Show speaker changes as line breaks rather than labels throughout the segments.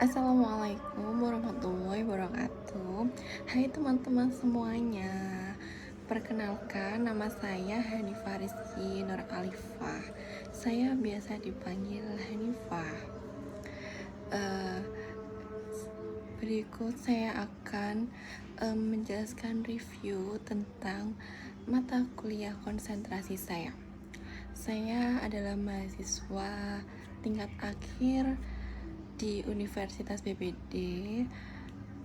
Assalamualaikum warahmatullahi wabarakatuh. Hai teman-teman semuanya. Perkenalkan, nama saya Hanifah Rizky Nur Alifah. Saya biasa dipanggil Hanifah. Eh, Berikut saya akan menjelaskan review tentang mata kuliah konsentrasi saya. Saya adalah mahasiswa tingkat akhir di Universitas BPD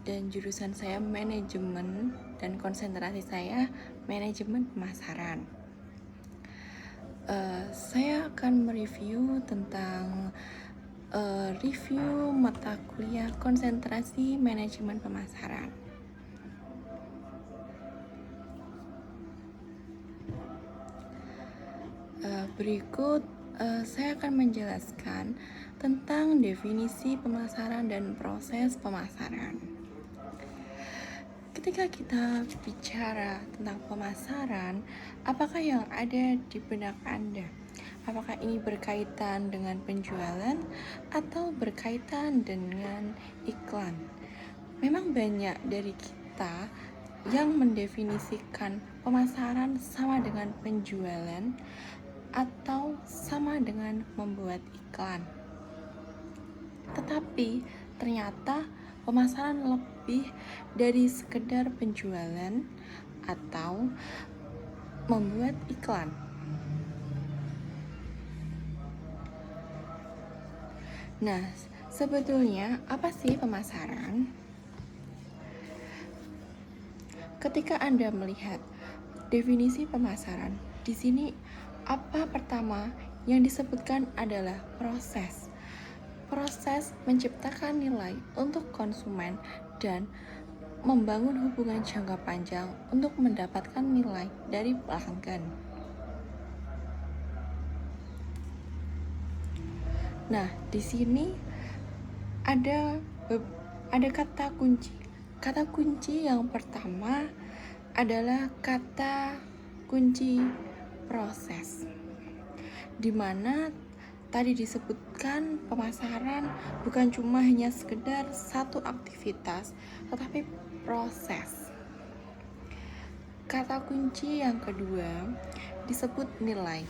dan jurusan saya manajemen dan konsentrasi saya manajemen pemasaran. Saya akan mereview tentang review mata kuliah konsentrasi manajemen pemasaran. Berikut saya akan menjelaskan tentang definisi pemasaran dan proses pemasaran. Ketika kita bicara tentang pemasaran, apakah yang ada di benak Anda? Apakah ini berkaitan dengan penjualan atau berkaitan dengan iklan? Memang banyak dari kita yang mendefinisikan pemasaran sama dengan penjualan atau sama dengan membuat iklan. Tetapi ternyata pemasaran lebih dari sekedar penjualan atau membuat iklan. Nah, sebetulnya apa sih pemasaran? Ketika Anda melihat definisi pemasaran, di sini apa pertama yang disebutkan adalah proses. Proses menciptakan nilai untuk konsumen dan membangun hubungan jangka panjang untuk mendapatkan nilai dari pelanggan. Nah, di sini ada kata kunci. Kata kunci yang pertama adalah kata kunci proses, di mana tadi disebutkan pemasaran bukan cuma hanya sekedar satu aktivitas, tetapi proses. Kata kunci yang kedua disebut nilai.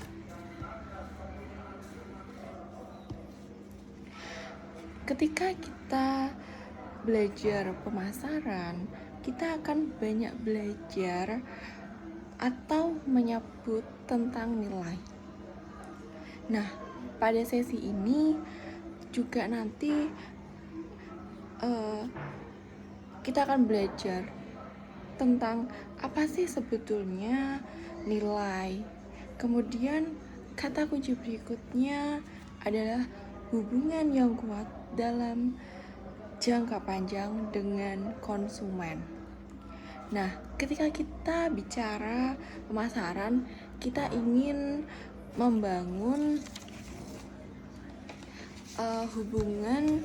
Ketika kita belajar pemasaran, kita akan banyak belajar atau menyebut tentang nilai. Nah, pada sesi ini juga nanti kita akan belajar tentang apa sih sebetulnya nilai. Kemudian kata kunci berikutnya adalah hubungan yang kuat dalam jangka panjang dengan konsumen. Nah, ketika kita bicara pemasaran, kita ingin membangun hubungan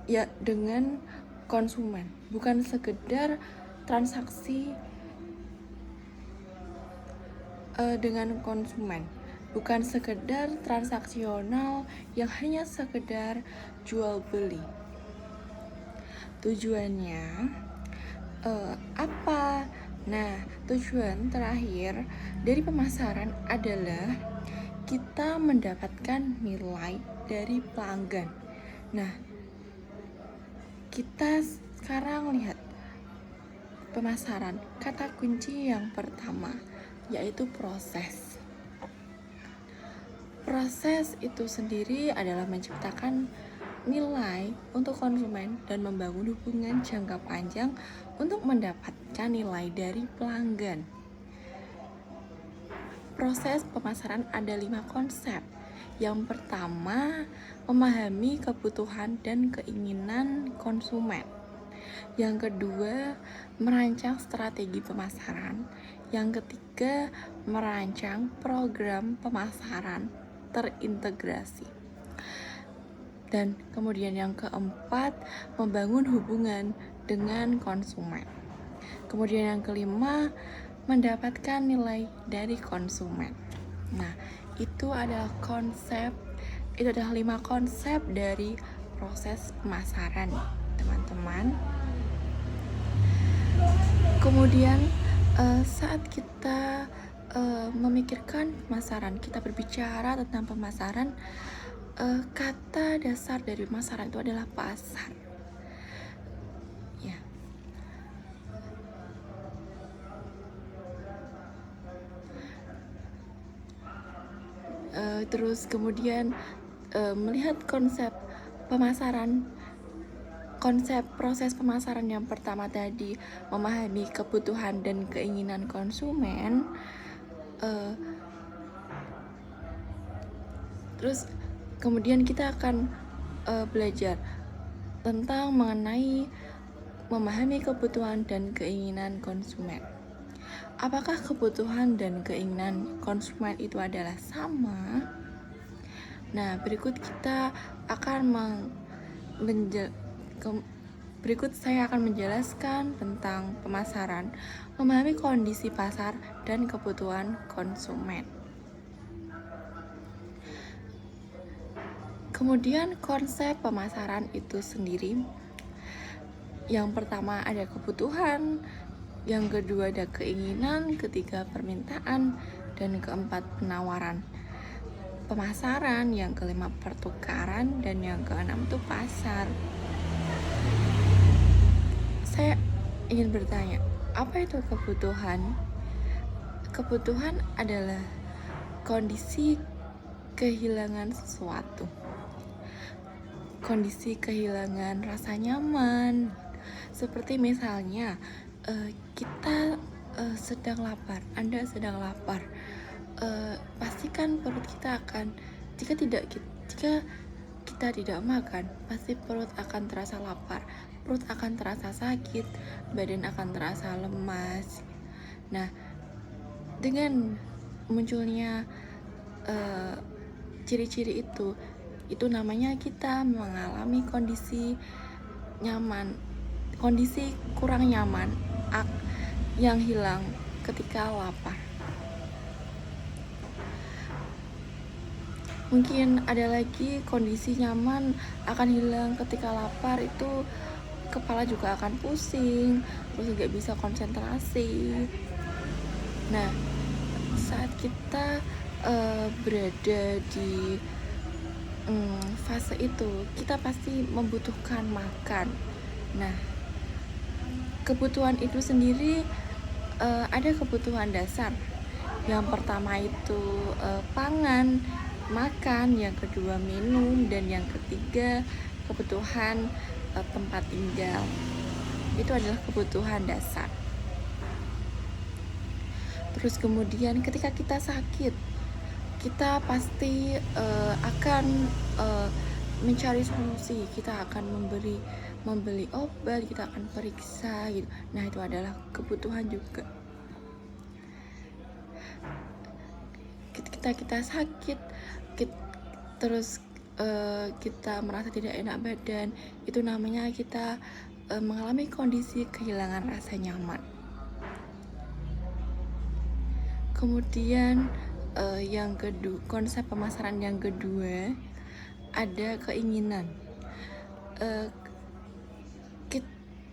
ya dengan konsumen, bukan sekedar transaksi dengan konsumen, bukan sekedar transaksional yang hanya sekedar jual beli. Tujuannya apa? Nah, tujuan terakhir dari pemasaran adalah kita mendapatkan nilai dari pelanggan. Nah, kita sekarang lihat pemasaran. Kata kunci yang pertama yaitu proses. Proses itu sendiri adalah menciptakan nilai untuk konsumen dan membangun hubungan jangka panjang untuk mendapatkan nilai dari pelanggan. Proses pemasaran ada 5 konsep. Yang pertama, memahami kebutuhan dan keinginan konsumen. Yang kedua, merancang strategi pemasaran. Yang ketiga, merancang program pemasaran terintegrasi. Dan kemudian yang keempat, membangun hubungan dengan konsumen. Kemudian yang kelima, mendapatkan nilai dari konsumen. Nah, itu adalah 5 konsep dari proses pemasaran, teman-teman. Kemudian saat kita memikirkan pemasaran, kita berbicara tentang pemasaran, kata dasar dari pemasaran itu adalah pasar. Ya. Terus kemudian melihat konsep pemasaran, konsep proses pemasaran yang pertama tadi, memahami kebutuhan dan keinginan konsumen. Terus kemudian kita akan belajar tentang mengenai memahami kebutuhan dan keinginan konsumen. Apakah kebutuhan dan keinginan konsumen itu adalah sama? Nah, berikut saya akan menjelaskan tentang pemasaran, memahami kondisi pasar dan kebutuhan konsumen. Kemudian konsep pemasaran itu sendiri, yang pertama ada kebutuhan, yang kedua ada keinginan, ketiga permintaan, dan keempat penawaran. Pemasaran, yang kelima pertukaran, dan yang keenam itu pasar. Saya ingin bertanya, apa itu kebutuhan? Kebutuhan adalah kondisi kehilangan sesuatu, kondisi kehilangan rasa nyaman. Seperti misalnya kita sedang lapar, Anda sedang lapar, pastikan perut kita akan, jika kita tidak makan, pasti perut akan terasa lapar, perut akan terasa sakit, badan akan terasa lemas. Nah, dengan munculnya ciri-ciri itu namanya kita mengalami kondisi nyaman, kondisi kurang nyaman yang hilang ketika lapar. Mungkin ada lagi kondisi nyaman akan hilang ketika lapar, itu kepala juga akan pusing, terus nggak bisa konsentrasi. Nah, saat kita berada di fase itu, kita pasti membutuhkan makan. Nah, kebutuhan itu sendiri ada kebutuhan dasar. Yang pertama itu pangan, makan, yang kedua minum, dan yang ketiga kebutuhan tempat tinggal. Itu adalah kebutuhan dasar. Terus kemudian ketika kita sakit, kita pasti akan mencari solusi, kita akan membeli obat, kita akan periksa gitu. Nah, itu adalah kebutuhan juga. Kita sakit, terus kita merasa tidak enak badan, itu namanya kita mengalami kondisi kehilangan rasa nyaman. Kemudian yang kedua, konsep pemasaran yang kedua ada keinginan.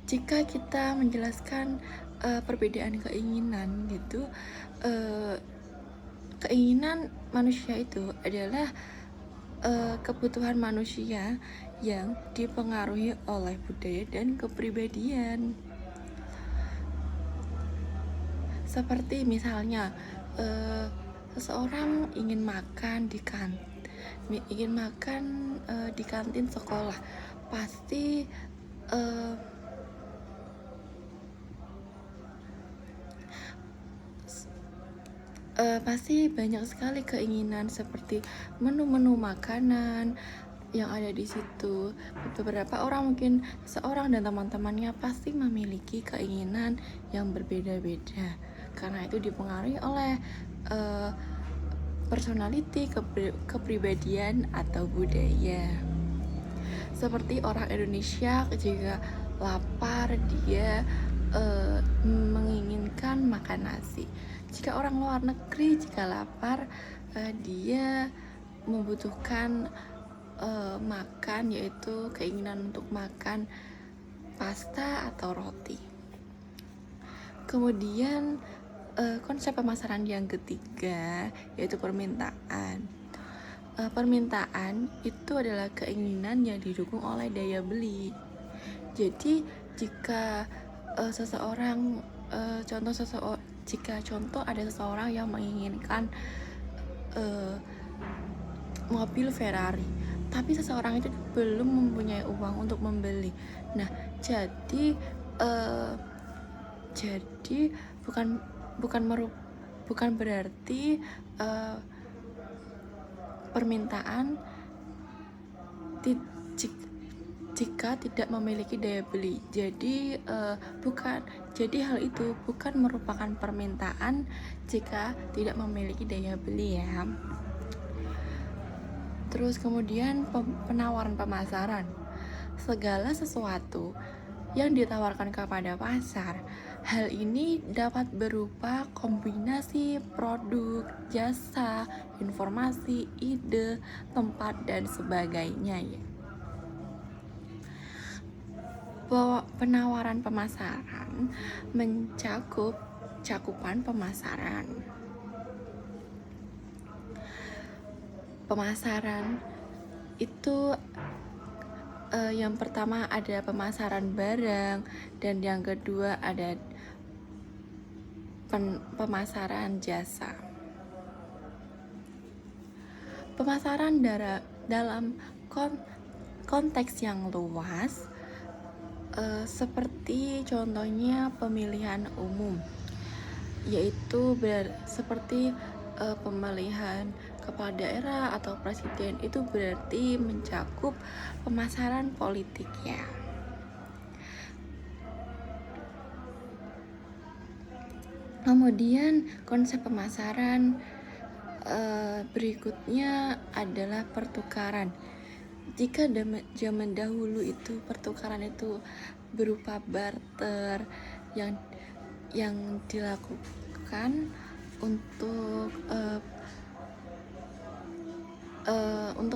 Jika kita menjelaskan perbedaan keinginan gitu, keinginan manusia itu adalah kebutuhan manusia yang dipengaruhi oleh budaya dan kepribadian. Seperti misalnya seseorang ingin makan di kantin sekolah, pasti pasti banyak sekali keinginan seperti menu-menu makanan yang ada di situ. Beberapa orang, mungkin seorang dan teman-temannya, pasti memiliki keinginan yang berbeda-beda karena itu dipengaruhi oleh personality, kepribadian atau budaya. Seperti orang Indonesia jika lapar, dia menginginkan makan nasi. Jika orang luar negeri jika lapar, dia membutuhkan makan, yaitu keinginan untuk makan pasta atau roti. Kemudian konsep pemasaran yang ketiga yaitu permintaan. Permintaan itu adalah keinginan yang didukung oleh daya beli. Jadi jika seseorang jika contoh ada seseorang yang menginginkan mobil Ferrari, tapi seseorang itu belum mempunyai uang untuk membeli. Nah, jadi bukan berarti permintaan jika tidak memiliki daya beli. Jadi hal itu bukan merupakan permintaan jika tidak memiliki daya beli ya. Terus kemudian penawaran pemasaran. Segala sesuatu yang ditawarkan kepada pasar, hal ini dapat berupa kombinasi produk, jasa, informasi, ide, tempat, dan sebagainya ya. Penawaran pemasaran mencakup cakupan pemasaran. Pemasaran itu yang pertama ada pemasaran barang, dan yang kedua ada pemasaran jasa. Pemasaran dalam konteks yang luas, seperti contohnya pemilihan umum, yaitu seperti pemilihan kepala daerah atau presiden, itu berarti mencakup pemasaran politik ya. Kemudian konsep pemasaran berikutnya adalah pertukaran. Jika zaman dahulu itu pertukaran itu berupa barter yang dilakukan untuk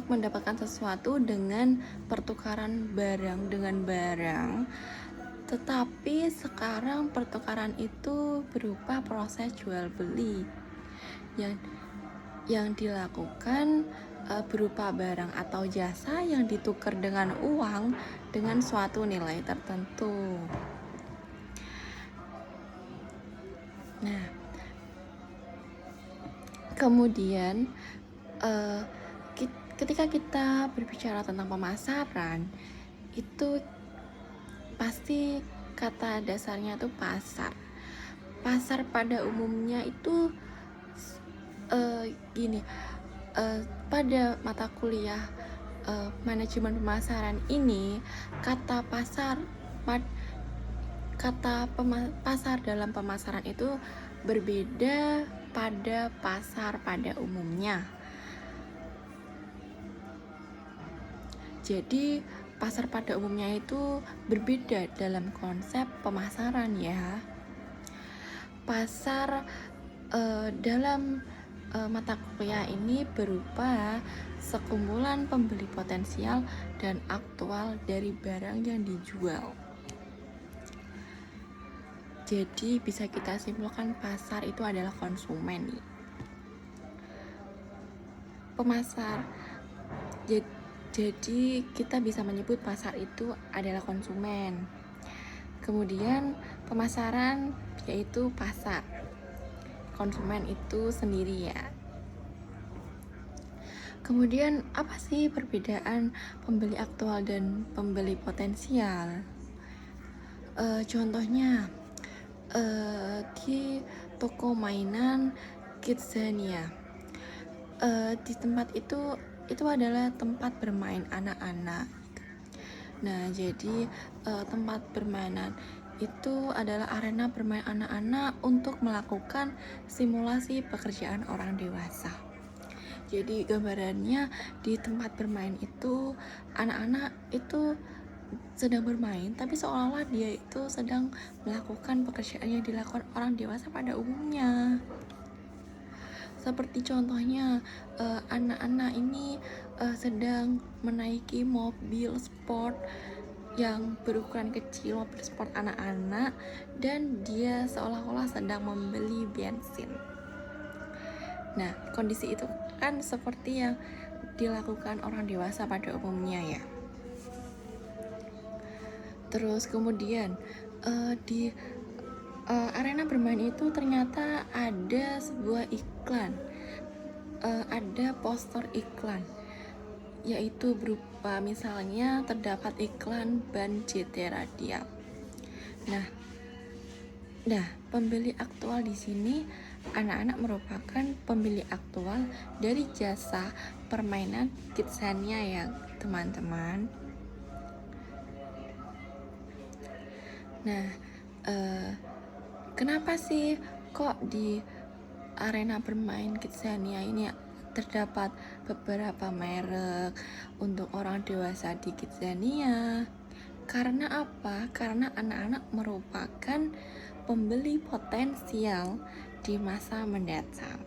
mendapatkan sesuatu dengan pertukaran barang dengan barang. Tetapi sekarang pertukaran itu berupa proses jual beli yang dilakukan berupa barang atau jasa yang ditukar dengan uang dengan suatu nilai tertentu. Nah, kemudian ketika kita berbicara tentang pemasaran, itu pasti kata dasarnya itu pasar. Pasar pada umumnya itu pada mata kuliah manajemen pemasaran ini, kata pasar dalam pemasaran itu berbeda pada pasar pada umumnya. Jadi pasar pada umumnya itu berbeda dalam konsep pemasaran ya. Pasar dalam mata kuliah ini berupa sekumpulan pembeli potensial dan aktual dari barang yang dijual. Jadi bisa kita simpulkan pasar itu adalah konsumen nih. Pemasar. Jadi kita bisa menyebut pasar itu adalah konsumen. Kemudian pemasaran yaitu pasar. Konsumen itu sendiri ya. Kemudian apa sih perbedaan pembeli aktual dan pembeli potensial? Contohnya di toko mainan Kidzania. Di tempat itu adalah tempat bermain anak-anak. Nah, jadi tempat permainan itu adalah arena bermain anak-anak untuk melakukan simulasi pekerjaan orang dewasa. Jadi gambarannya di tempat bermain itu anak-anak itu sedang bermain, tapi seolah-olah dia itu sedang melakukan pekerjaan yang dilakukan orang dewasa pada umumnya. Seperti contohnya anak-anak ini sedang menaiki mobil sport yang berukuran kecil, mobil sport anak-anak, dan dia seolah-olah sedang membeli bensin. Nah, kondisi itu kan seperti yang dilakukan orang dewasa pada umumnya ya. Terus kemudian di arena bermain itu ternyata ada sebuah iklan, ada poster iklan, yaitu berupa misalnya terdapat iklan ban JT Radial. Nah, pembeli aktual di sini anak-anak merupakan pembeli aktual dari jasa permainan Kidzania ya teman-teman. Nah, kenapa sih kok di arena bermain Kidzania ini terdapat beberapa merek untuk orang dewasa di Kidzania? Karena apa? Karena anak-anak merupakan pembeli potensial di masa mendatang.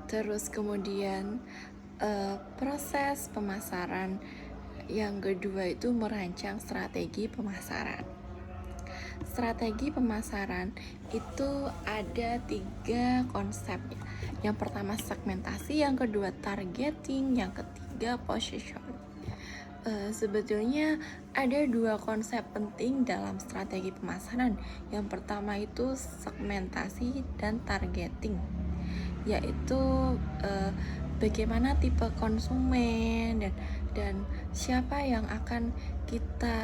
Terus kemudian proses pemasaran yang kedua itu merancang strategi pemasaran. Strategi pemasaran itu ada 3 konsep. Yang pertama segmentasi, yang kedua targeting, yang ketiga position. Sebetulnya ada 2 konsep penting dalam strategi pemasaran. Yang pertama itu segmentasi dan targeting, yaitu bagaimana tipe konsumen dan siapa yang akan kita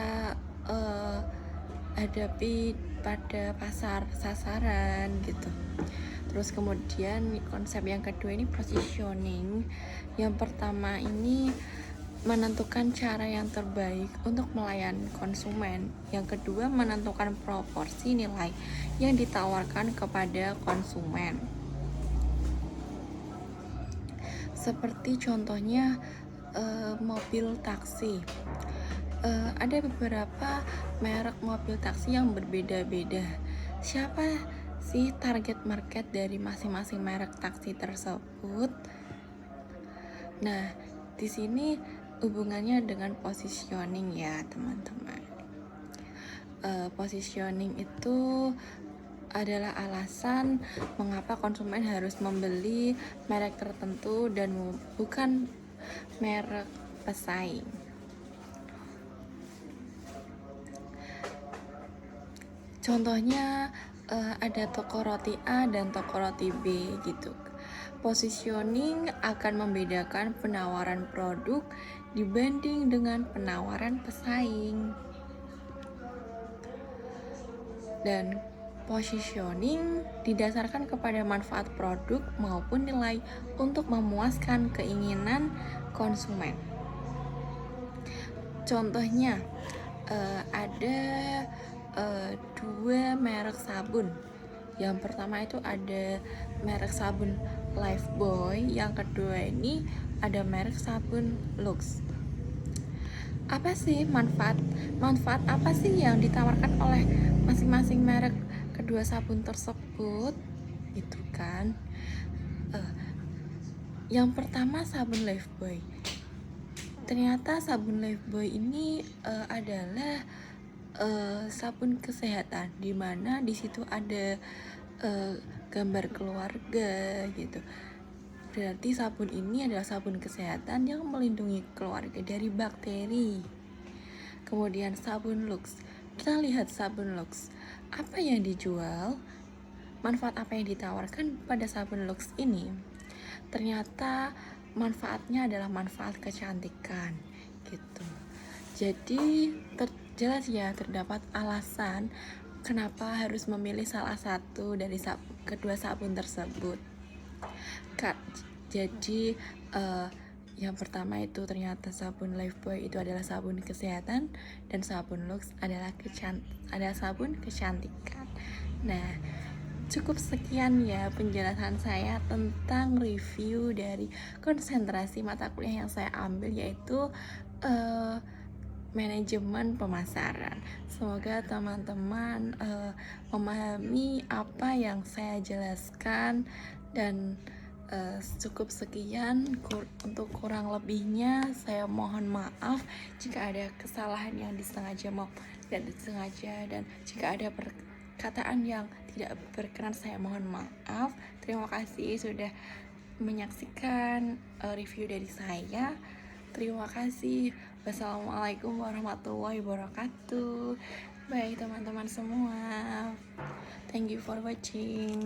hadapi pada pasar sasaran gitu. Terus kemudian konsep yang kedua ini positioning. Yang pertama ini menentukan cara yang terbaik untuk melayani konsumen. Yang kedua menentukan proporsi nilai yang ditawarkan kepada konsumen. Seperti contohnya mobil taksi. Ada beberapa merek mobil taksi yang berbeda-beda. Siapa sih target market dari masing-masing merek taksi tersebut? Nah, di sini hubungannya dengan positioning ya teman-teman. Positioning itu adalah alasan mengapa konsumen harus membeli merek tertentu dan bukan merek pesaing. Contohnya ada toko roti A dan toko roti B gitu. Positioning akan membedakan penawaran produk dibanding dengan penawaran pesaing. Dan positioning didasarkan kepada manfaat produk maupun nilai untuk memuaskan keinginan konsumen. Contohnya ada 2 merek sabun. Yang pertama itu ada merek sabun Lifebuoy, yang kedua ini ada merek sabun Lux. Apa sih manfaat apa sih yang ditawarkan oleh masing-masing merek kedua sabun tersebut gitu kan? Yang pertama sabun Lifebuoy. Ternyata sabun Lifebuoy ini adalah sabun kesehatan, dimana di situ ada gambar keluarga gitu. Berarti sabun ini adalah sabun kesehatan yang melindungi keluarga dari bakteri. Kemudian sabun Lux. Kita lihat sabun Lux. Apa yang dijual? Manfaat apa yang ditawarkan pada sabun Lux ini? Ternyata manfaatnya adalah manfaat kecantikan gitu. Jadi jelas ya terdapat alasan kenapa harus memilih salah satu dari kedua sabun tersebut. Jadi yang pertama itu ternyata sabun Lifebuoy itu adalah sabun kesehatan dan sabun Lux adalah sabun kecantikan. Nah, cukup sekian ya penjelasan saya tentang review dari konsentrasi mata kuliah yang saya ambil, yaitu manajemen pemasaran. Semoga teman-teman memahami apa yang saya jelaskan, dan cukup sekian. Untuk kurang lebihnya saya mohon maaf jika ada kesalahan yang disengaja dan disengaja, dan jika ada perkataan yang tidak berkenan saya mohon maaf. Terima kasih sudah menyaksikan review dari saya. Terima kasih. Wassalamualaikum warahmatullahi wabarakatuh. Bye teman-teman semua. Thank you for watching.